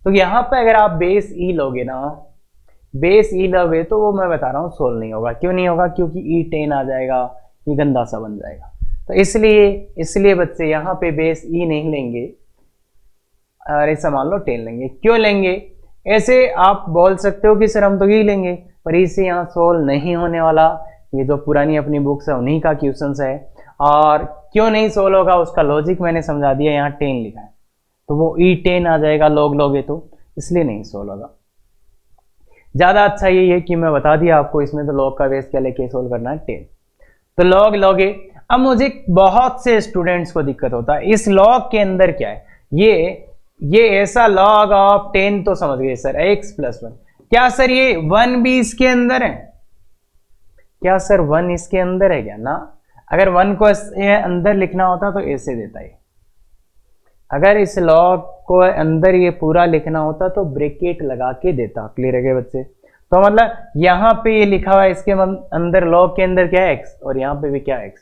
तो यहाँ पे अगर आप बेस ई लोगे ना, बेस ई लोगे तो वो मैं बता रहा हूँ सोल्व नहीं होगा। क्यों नहीं होगा? क्योंकि ई 10 आ जाएगा, ये गंदा सा बन जाएगा। तो इसलिए बच्चे यहाँ पे बेस ई नहीं लेंगे, और ऐसा मान लो 10 लेंगे। क्यों लेंगे? ऐसे आप बोल सकते हो कि सर हम तो यही लेंगे, पर इसे यहाँ सोल्व नहीं होने वाला। ये जो पुरानी अपनी बुक्स है उन्हीं का क्वेश्चन है, और क्यों नहीं सोल्व होगा उसका लॉजिक मैंने समझा दिया। यहाँ 10 लिखा है तो वो ई 10 आ जाएगा, लॉग लोगे तो इसलिए नहीं सोल्व होगा। ज्यादा अच्छा यही है कि मैं बता दिया आपको, इसमें तो लॉग का बेस क्या लेके सोल्व करना है 10। तो लॉग लोगे। अब मुझे बहुत से स्टूडेंट्स को दिक्कत होता है इस लॉग के अंदर क्या है, ये ऐसा log ऑफ 10 तो समझ गए सर, x प्लस 1। क्या सर ये 1 भी इसके अंदर है? क्या सर 1 इसके अंदर है क्या? ना, अगर 1 को अंदर लिखना होता तो ऐसे देता है। अगर इस log को अंदर ये पूरा लिखना होता तो ब्रैकेट लगा के देता। क्लियर है क्या बच्चे? तो मतलब यहाँ पे ये लिखा हुआ है, इसके अंदर log के अंदर क्या है, x, और यहाँ पे भी क्या है, x।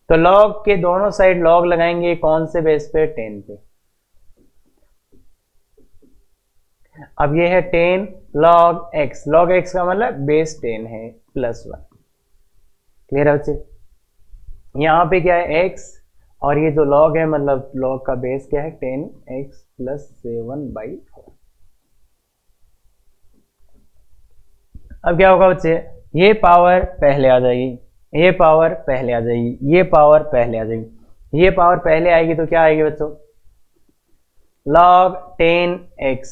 तो log के दोनों साइड log लगाएंगे, कौन से बेस पे, 10 पे। अब ये है 10 log x का मतलब बेस 10 है प्लस 1। क्लियर है बच्चे? यहाँ पे क्या है, x, और ये जो log है मतलब log का बेस क्या है, 10x प्लस 7/4। अब क्या होगा बच्चे, ये पावर पहले आ जाएगी, ये पावर पहले आ जाएगी, ये पावर पहले आ जाएगी। ये पावर पहले आएगी तो क्या आएगी बच्चों, log 10x,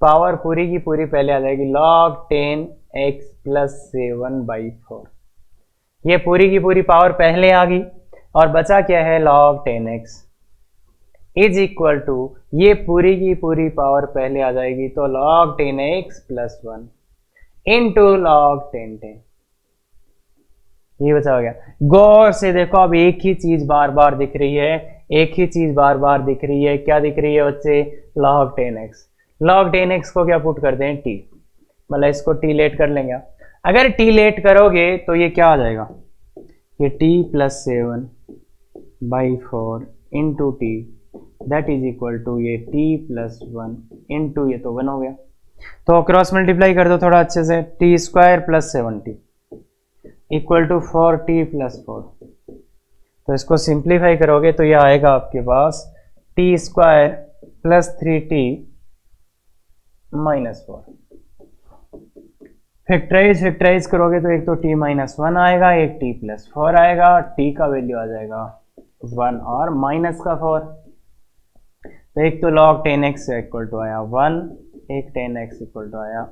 पावर पूरी की पूरी पहले आ जाएगी, log 10x प्लस 7/4। ये पूरी की पूरी पावर पहले आ गई, और बचा क्या है, log 10x is equal to, ये पूरी की पूरी पावर पहले आ जाएगी तो log 10x plus 1 into log 10। ये बचा हो गया। गौर से देखो, अब एक ही चीज बार बार दिख रही है, एक ही चीज बार बार दिख रही है। क्या दिख रही है बच्चे, log 10x। log 10x को क्या पुट करते हैं, t, मतलब इसको t लेट कर लेंगे। अगर t लेट करोगे तो ये क्या आ जाएगा, ये t plus 7/4 into t, that is equal to ये t प्लस 1 इंटू ये तो 1 हो गया। तो क्रॉस मल्टीप्लाई कर दो थोड़ा अच्छे से, T square plus 7t equal to 4t plus 4। तो इसको सिंप्लीफाई करोगे तो ये आएगा आपके पास T square plus 3t minus 4। Factorise करोगे तो एक तो t माइनस 1 आएगा, एक t प्लस 4 आएगा, t का वैल्यू आ जाएगा 1 और माइनस का 4। तो एक तो log 10x इक्वल टू आया 1, एक 10x इक्वल टू आया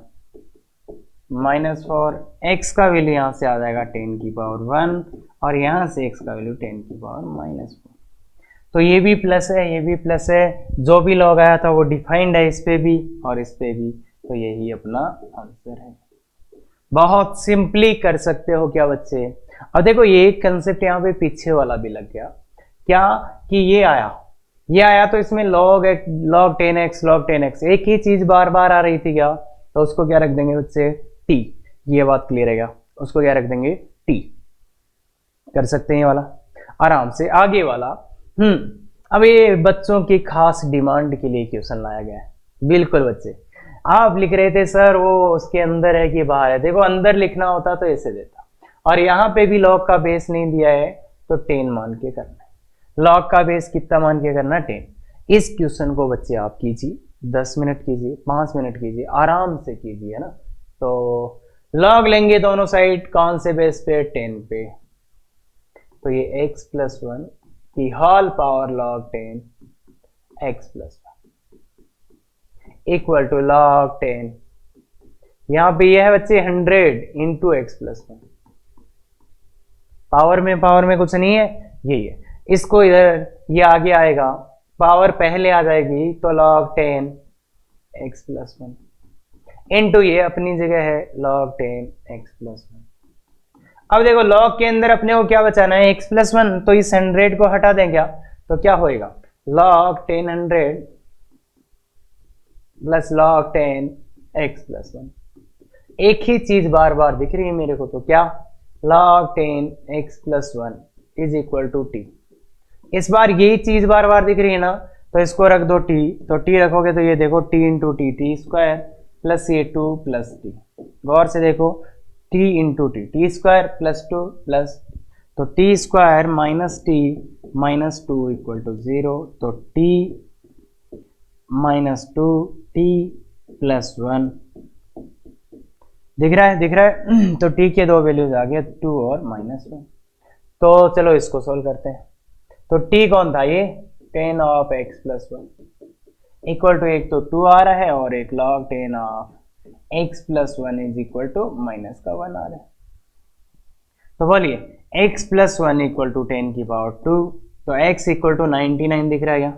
माइनस 4। x का वैल्यू यहाँ से आ जाएगा 10 की पावर 1, और यहाँ से x का वैल्यू 10 की पावर माइनस 4। तो ये भी प्लस है, ये भी प्लस है, जो भी log आया था वो डिफाइंड है इस पे भी और इस पे भी। तो यही अपना आंसर है। बहुत सिंपली कर सकते हो क्या बच्चे। अब देखो ये एक कंसेप्ट यहाँ पे पीछे वाला भी लग गया, क्या कि ये आया तो इसमें log 10x एक ही चीज बार बार आ रही थी क्या, तो उसको क्या रख देंगे बच्चे, t। ये बात क्लियर है क्या, उसको क्या रख देंगे, t। कर सकते हैं ये वाला आराम से। आगे वाला अब ये बच्चों की खास डिमांड के लिए क्वेश्चन लाया गया है। बिल्कुल बच्चे, आप लिख रहे थे सर वो उसके अंदर है कि बाहर है, देखो अंदर लिखना होता तो ऐसे देता, और यहाँ पे भी लॉग का बेस नहीं दिया है तो 10 मान के करना है। लॉग का बेस कितना मान के करना है? 10। इस क्वेश्चन को बच्चे आप कीजिए, 10 मिनट कीजिए, 5 मिनट कीजिए, आराम से कीजिए, है ना। तो लॉग लेंगे दोनों साइड, कौन से बेस पे? 10 पे। तो ये x+1 की whole power log 10 x+1 equal to log 10, यहां पे ये है बच्चे 100 इंटू x+1। पावर में कुछ नहीं है, यही है। इसको इधर ये आगे आएगा, पावर पहले आ जाएगी तो log 10 x+1 इंटू ये अपनी जगह है log 10 x+1। अब देखो log के अंदर अपने को क्या बचाना है? x+1, तो इस 100 को हटा दें क्या, तो क्या होएगा? log 10 100 plus log 10 x+1। एक ही चीज बार बार दिख रही है मेरे को, तो क्या? log 10 x+1 is equal to t। इस बार यही चीज बार बार दिख रही है ना, तो इसको रख दो t, तो t रखोगे तो ये देखो t into T, T square plus ये 2 प्लस टी। गौर से देखो, t into T, T square plus 2 plus, तो T square minus T minus 2 equal to 0, तो t माइनस 2 t प्लस 1 दिख रहा है तो t के दो वैल्यूज आ गया, 2 और -1। तो चलो इसको सोल्व करते हैं। तो t कौन था? ये 10 ऑफ x+1 इक्वल टू, एक तो 2 आ रहा है और एक log 10 of x+1 is equal to minus का 1 आ रहा है। तो बोलिए x+1 इक्वल टू 10 की पावर 2, तो x इक्वल टू 99 दिख रहा है क्या?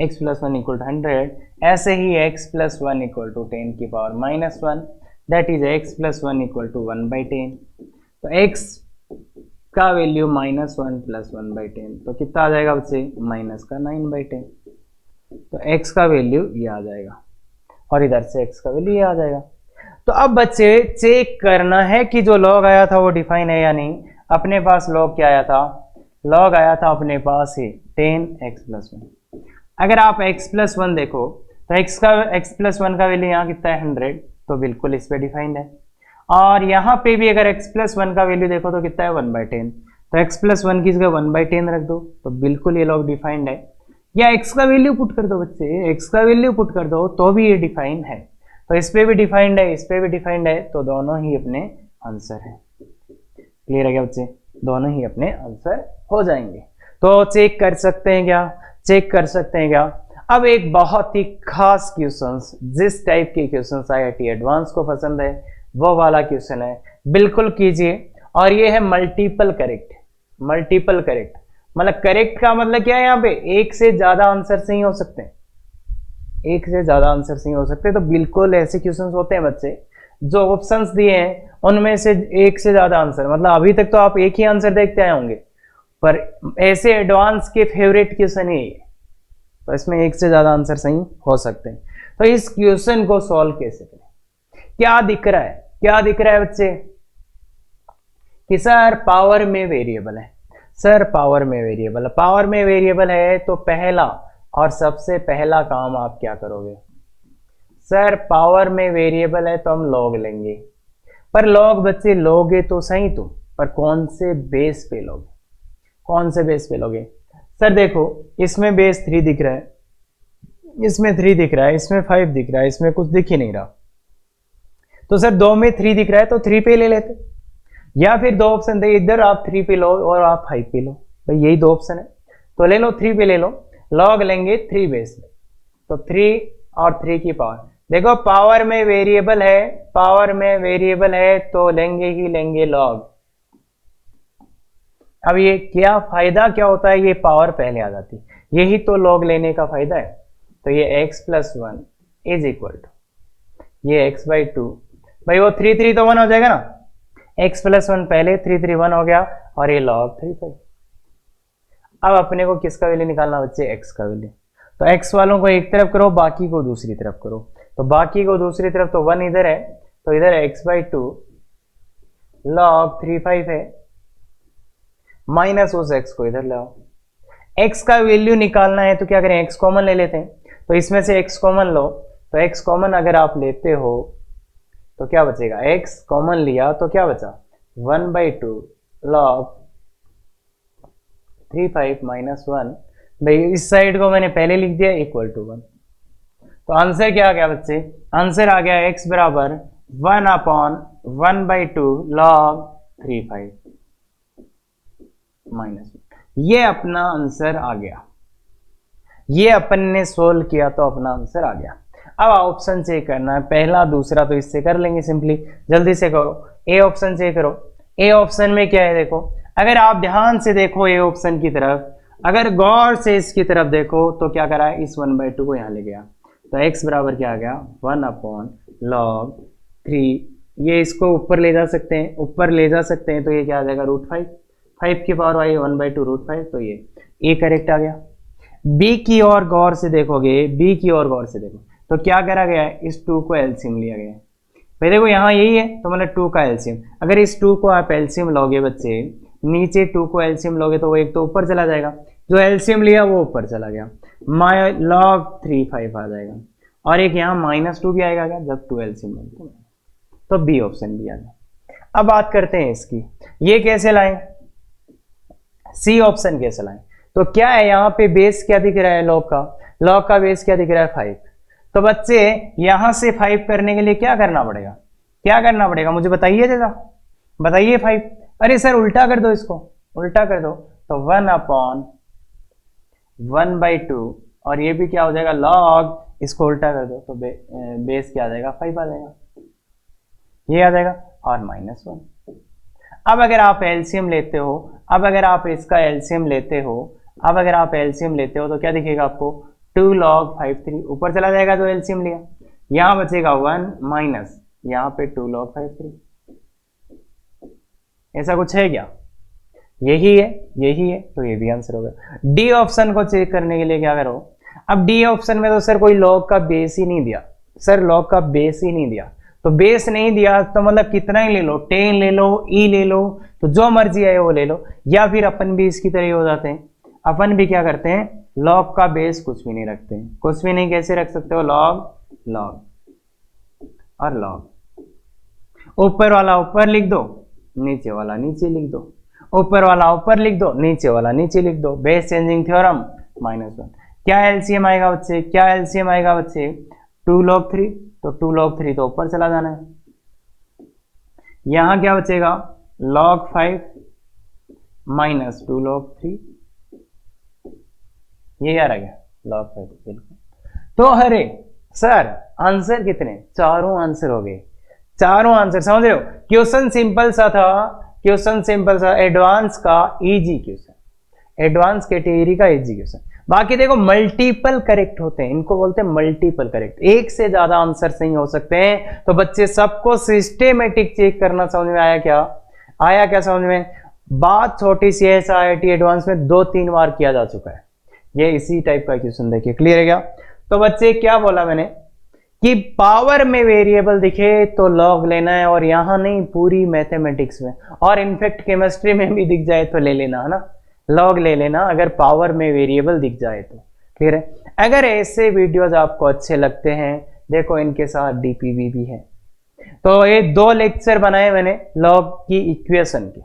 x+1 equal to 100। ऐसे ही x+1 इक्वल टू 10 की power -1, that is x+1 equal to 1/10। तो x का वैल्यू -1 प्लस 1/10, तो कितना आ जाएगा बच्चे? माइनस का 9/10। तो x का वैल्यू ये आ जाएगा और इधर से x का वैल्यू ये आ जाएगा। तो अब बच्चे चेक करना है कि जो log आया था वो डिफाइन है या नहीं। अपने पास log क्या आया था? log आया था अपने पास ही 10x+1। अगर आप x+1 देखो तो x+1 का वैल्यू यहाँ कितना है? 100, तो बिल्कुल इस पे डिफाइंड है। और यहाँ पे भी अगर x+1 का वैल्यू देखो तो कितना है? 1/10, तो x+1 की जगह 1/10 रख दो, तो बिल्कुल ये log डिफाइंड है। या x का वैल्यू पुट कर दो बच्चे, x का वैल्यू पुट कर दो तो भी ये डिफाइन है। तो इस पे भी डिफाइंड है, इस पे भी डिफाइंड है, तो दोनों ही अपने आंसर है। क्लियर है क्या बच्चे? दोनों ही अपने आंसर हो जाएंगे। तो चेक कर सकते हैं क्या? चेक कर सकते हैं क्या? अब एक बहुत ही खास क्वेश्चंस, जिस टाइप के क्वेश्चंस IIT एडवांस को पसंद है वो वाला क्वेश्चन है, बिल्कुल कीजिए। और ये है मल्टीपल करेक्ट। मल्टीपल करेक्ट मतलब करेक्ट का मतलब क्या है? यहाँ पे एक से ज्यादा आंसर सही हो सकते हैं, एक से ज्यादा आंसर सही हो सकते हैं। तो बिल्कुल ऐसे क्वेश्चंस होते हैं बच्चे, जो ऑप्शंस दिए हैं उनमें से एक से ज्यादा आंसर, मतलब अभी तक तो आप एक ही आंसर देखते आए होंगे, पर ऐसे एडवांस के फेवरेट क्वेश्चन है ये, तो इसमें एक से ज्यादा आंसर सही हो सकते हैं। तो इस क्वेश्चन को सॉल्व कैसे करें? क्या दिख रहा है? क्या दिख रहा है बच्चे? कि सर पावर में वेरिएबल है। सर पावर में वेरिएबल है, पावर में वेरिएबल है तो पहला और सबसे पहला काम आप क्या करोगे? सर पावर में वेरिएबल है तो हम लॉग लेंगे, पर लॉग बच्चे लोगे तो सही तुम, पर कौन से बेस पे लोगे? कौन से बेस पे लोगे? सर देखो इसमें बेस 3 दिख रहा है, इसमें 3 दिख रहा है, इसमें 5 दिख रहा है, इसमें कुछ दिख ही नहीं रहा। तो सर 2 में 3 दिख रहा है तो 3 पे ले लेते, या फिर 2 ऑप्शन थे, इधर आप 3 पे लो और आप 5 पे लो, भाई यही 2 ऑप्शन है, तो ले लो 3 पे ले लो। लॉग लेंगे 3 बेस में, तो 3 और 3 की पावर, देखो पावर में वेरिएबल है, पावर में वेरिएबल है तो लेंगे ही लेंगे लॉग। अब ये क्या फायदा क्या होता है? ये पावर पहले आ जाती, यही तो लॉग लेने का फायदा है। तो ये x+1 इज इक्वल टू ये x/2, भाई वो 3 3 तो 1 हो जाएगा ना, x+1 पहले, 3 3 1 हो गया, और ये log 3 5। अब अपने को किसका वैल्यू निकालना बच्चे? x का वैल्यू। तो x वालों को एक तरफ करो, बाकी को दूसरी तरफ करो, तो बाकी को दूसरी तरफ, तो 1 इधर है, तो इधर x/2 log 3 5 है, माइनस उस x को इधर लाओ। x का वैल्यू निकालना है तो क्या करें? x कॉमन ले लेते हैं, तो इसमें से x कॉमन लो, तो x कॉमन अगर आप लेते हो तो क्या बचेगा, x कॉमन लिया तो क्या बचा 1/2 log 35 माइनस 1। भाई इस साइड को मैंने पहले लिख दिया इक्वल टू 1। तो आंसर क्या आ गया बच्चे, आंसर आ गया x बराबर 1/1/2 log 35 माइनस 1। ये अपना आंसर आ गया, ये अपन ने सोल्व किया तो अपना आंसर आ गया। अब ऑप्शन चेक करना है, पहला दूसरा तो इससे कर लेंगे सिंपली, जल्दी से करो। ए ऑप्शन चेक करो, ए ऑप्शन में क्या है देखो, अगर आप ध्यान से देखो ए ऑप्शन की तरफ, अगर गौर से इसकी तरफ देखो तो क्या करा है, इस 1/2 को यहाँ ले गया, तो x बराबर क्या आ गया 1/log 3। ये इसको ऊपर ले जा सकते हैं, ऊपर ले जा सकते हैं तो ये क्या आ जाएगा √5, 5 की पावर आई 1/2 √5, तो ये ए करेक्ट आ गया। बी की ओर गौर से देखोगे, बी की ओर गौर से देखो तो क्या करा गया है, इस 2 को एलसीएम लिया गया है। भाई देखो यहाँ यही है तो मतलब 2 का एलसीएम, अगर इस 2 को आप एलसीएम लोगे बच्चे, नीचे 2 को एलसीएम लोगे तो वो एक तो ऊपर चला जाएगा, जो एलसीएम लिया वो ऊपर चला गया, log 35 आ जाएगा, और एक यहाँ -2 भी आएगा क्या जब 2 एलसीएम लोगे, तो बी ऑप्शन भी आ गया। अब बात करते हैं इसकी, ये कैसे लाएं, सी ऑप्शन कैसे लाएं। तो क्या है यहाँ पे बेस क्या दिख रहा है, लॉग का बेस क्या दिख रहा है 5। तो बच्चे यहां से 5 करने के लिए क्या करना पड़ेगा, क्या करना पड़ेगा मुझे बताइए जरा, बताइए 5। अरे सर उल्टा कर दो, इसको उल्टा कर दो, तो 1/1/2, और ये भी क्या हो जाएगा लॉग, इसको उल्टा कर दो तो बेस क्या आ जाएगा 5 आ जाएगा, ये आ जाएगा, और -1। अब अगर आप एलसीएम लेते हो, अब अगर आप इसका एलसीएम लेते हो, अब अगर आप एलसीएम लेते हो तो क्या दिखेगा आपको 2 log 53, ऊपर चला जाएगा जो एलसीएम लिया, यहां बचेगा 1 माइनस यहां पे 2 log 53। ऐसा कुछ है क्या, यही है, यही है, तो ये भी आंसर होगा। डी ऑप्शन को चेक करने के लिए क्या करो, अब डी ऑप्शन में तो सर कोई लॉग का बेस ही नहीं दिया, सर लॉग का बेस ही नहीं दिया, तो बेस नहीं दिया तो मतलब कितना ही ले लो, 10 ले लो, ई ले लो, तो जो मर्जी आए वो ले लो, या फिर अपन भी इसकी तरह हो जाते हैं, अपन भी क्या करते हैं लॉग का बेस कुछ भी नहीं रखते हैं, कुछ भी नहीं, कैसे रख सकते हो लॉग और लॉग, ऊपर वाला ऊपर लिख दो, नीचे वाला नीचे लिख दो, ऊपर वाला ऊपर लिख दो, नीचे वाला नीचे लिख दो, बेस चेंजिंग थ्योरम -1। क्या एलसीएम आएगा बच्चे, क्या एलसीएम आएगा बच्चे 2 log 3, तो 2 log 3 तो ऊपर चला जाना है, यहां क्या बचेगा log 5 माइनस 2 log 3, ये यार आ गया log 5 बिल्कुल। तो अरे सर आंसर कितने, चारों आंसर हो गए, चारों आंसर, समझ रहे हो, क्वेश्चन सिंपल सा था, क्वेश्चन सिंपल सा, एडवांस का इजी क्वेश्चन, एडवांस कैटेगरी का इजी क्वेश्चन। बाकी देखो मल्टीपल करेक्ट होते हैं, इनको बोलते हैं मल्टीपल करेक्ट, एक से ज्यादा आंसर सही हो सकते हैं। तो बच्चे सबको सिस्टेमेटिक चेक करना समझ में आया क्या, आया क्या समझ में, बात छोटी सी है, IIT एडवांस में 2-3 बार किया जा चुका है, ये इसी टाइप का क्वेश्चन देखिए, क्लियर है क्या। तो बच्चे क्या बोला मैंने कि पावर में वेरिएबल दिखे तो लॉग लेना है, और यहां नहीं पूरी मैथमेटिक्स में, और इनफैक्ट केमिस्ट्री में भी दिख जाए तो ले लेना है ना, लॉग ले लेना अगर पावर में वेरिएबल दिख जाए तो, क्लियर है। अगर ऐसे वीडियोस आपको अच्छे लगते हैं, देखो इनके साथ डीपीवी भी है, तो ये 2 लेक्चर बनाए मैंने लॉग की इक्वेशन के,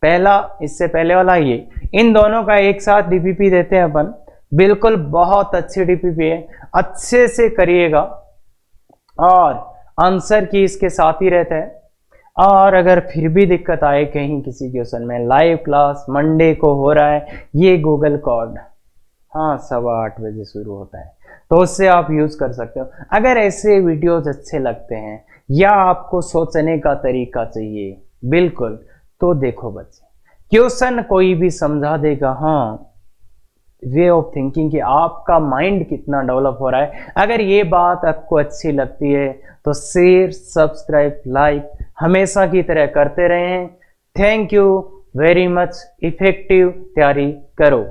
पहला इससे पहले वाला ये, इन दोनों का एक साथ डीपीपी देते हैं अपन, बिल्कुल बहुत अच्छी डीपीपी है, अच्छे से करिएगा, और आंसर की इसके साथ ही रहता है। और अगर फिर भी दिक्कत आए कहीं किसी क्वेश्चन में, लाइव क्लास मंडे को हो रहा है, ये गूगल कॉर्ड, हाँ 8:15 बजे शुरू होता है, तो उससे आप यूज कर सकते हो। अगर ऐसे वीडियोज अच्छे लगते हैं या आपको सोचने का तरीका चाहिए बिल्कुल, तो देखो बच्चे क्वेश्चन कोई भी समझा देगा, हाँ वे ऑफ थिंकिंग कि आपका माइंड कितना डेवलप हो रहा है। अगर ये बात आपको अच्छी लगती है तो शेयर, सब्सक्राइब, लाइक हमेशा की तरह करते रहें। Thank you very much. Effective तैयारी करो।